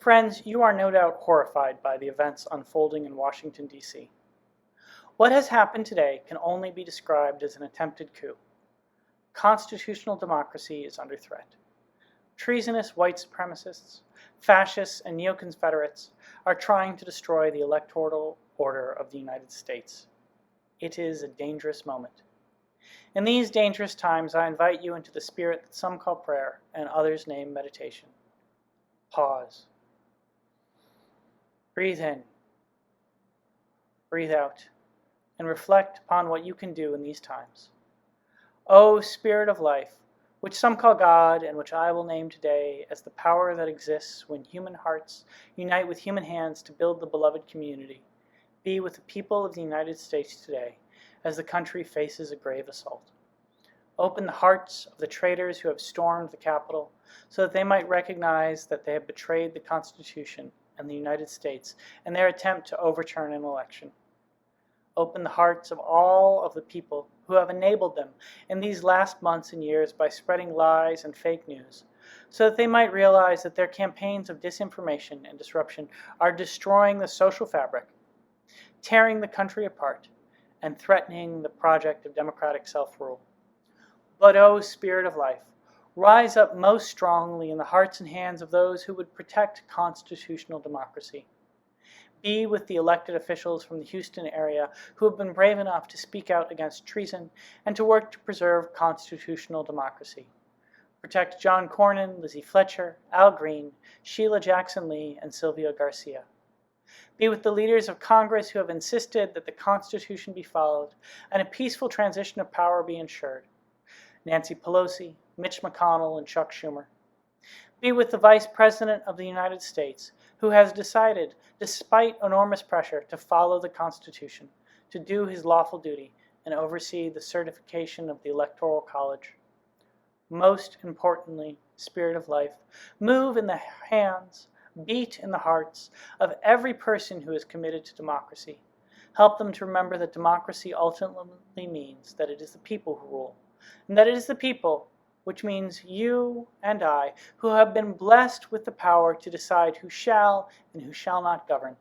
Friends, you are no doubt horrified by the events unfolding in Washington, D.C. What has happened today can only be described as an attempted coup. Constitutional democracy is under threat. Treasonous white supremacists, fascists, and neo-Confederates are trying to destroy the electoral order of the United States. It is a dangerous moment. In these dangerous times, I invite you into the spirit that some call prayer and others name meditation. Pause. Breathe in. Breathe out. And reflect upon what you can do in these times. O Spirit of life, which some call God and which I will name today as the power that exists when human hearts unite with human hands to build the beloved community, be with the people of the United States today as the country faces a grave assault. Open the hearts of the traitors who have stormed the Capitol so that they might recognize that they have betrayed the Constitution and the United States in their attempt to overturn an election. Open the hearts of all of the people who have enabled them in these last months and years by spreading lies and fake news, so that they might realize that their campaigns of disinformation and disruption are destroying the social fabric, tearing the country apart, and threatening the project of democratic self-rule. But, O Spirit of life, rise up most strongly in the hearts and hands of those who would protect constitutional democracy. Be with the elected officials from the Houston area who have been brave enough to speak out against treason and to work to preserve constitutional democracy. Protect John Cornyn, Lizzie Fletcher, Al Green, Sheila Jackson Lee, and Sylvia Garcia. Be with the leaders of Congress who have insisted that the Constitution be followed and a peaceful transition of power be ensured. Nancy Pelosi, Mitch McConnell, and Chuck Schumer. Be with the Vice President of the United States, who has decided, despite enormous pressure, to follow the Constitution, to do his lawful duty, and oversee the certification of the Electoral College. Most importantly, Spirit of life, move in the hands, beat in the hearts of every person who is committed to democracy. Help them to remember that democracy ultimately means that it is the people who rule, and that it is the people, which means you and I, who have been blessed with the power to decide who shall and who shall not govern.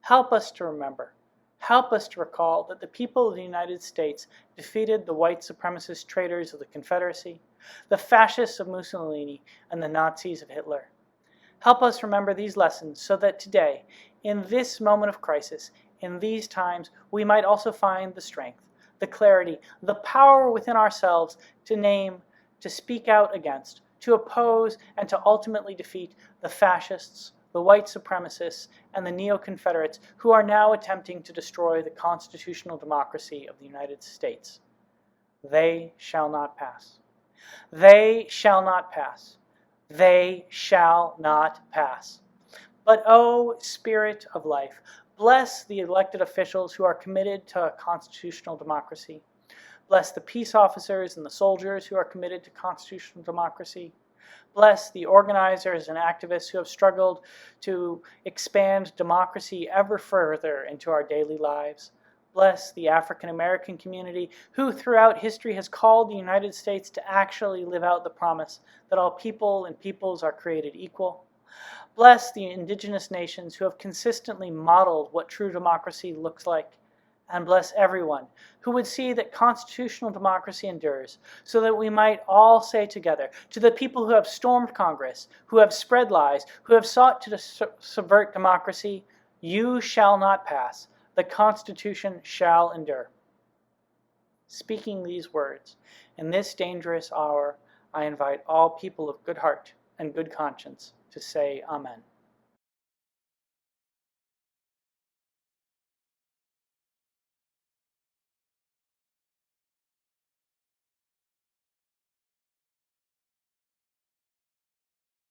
Help us to remember, help us to recall that the people of the United States defeated the white supremacist traitors of the Confederacy, the fascists of Mussolini, and the Nazis of Hitler. Help us remember these lessons so that today, in this moment of crisis, in these times, we might also find the strength, the clarity, the power within ourselves to name, to speak out against, to oppose, and to ultimately defeat the fascists, the white supremacists, and the neo-Confederates who are now attempting to destroy the constitutional democracy of the United States. They shall not pass. They shall not pass. They shall not pass. But, O Spirit of life, bless the elected officials who are committed to constitutional democracy. Bless the peace officers and the soldiers who are committed to constitutional democracy. Bless the organizers and activists who have struggled to expand democracy ever further into our daily lives. Bless the African American community who throughout history has called the United States to actually live out the promise that all people and peoples are created equal. Bless the indigenous nations who have consistently modeled what true democracy looks like. And bless everyone who would see that constitutional democracy endures, so that we might all say together to the people who have stormed Congress, who have spread lies, who have sought to subvert democracy, you shall not pass. The Constitution shall endure. Speaking these words, in this dangerous hour, I invite all people of good heart and good conscience to say Amen.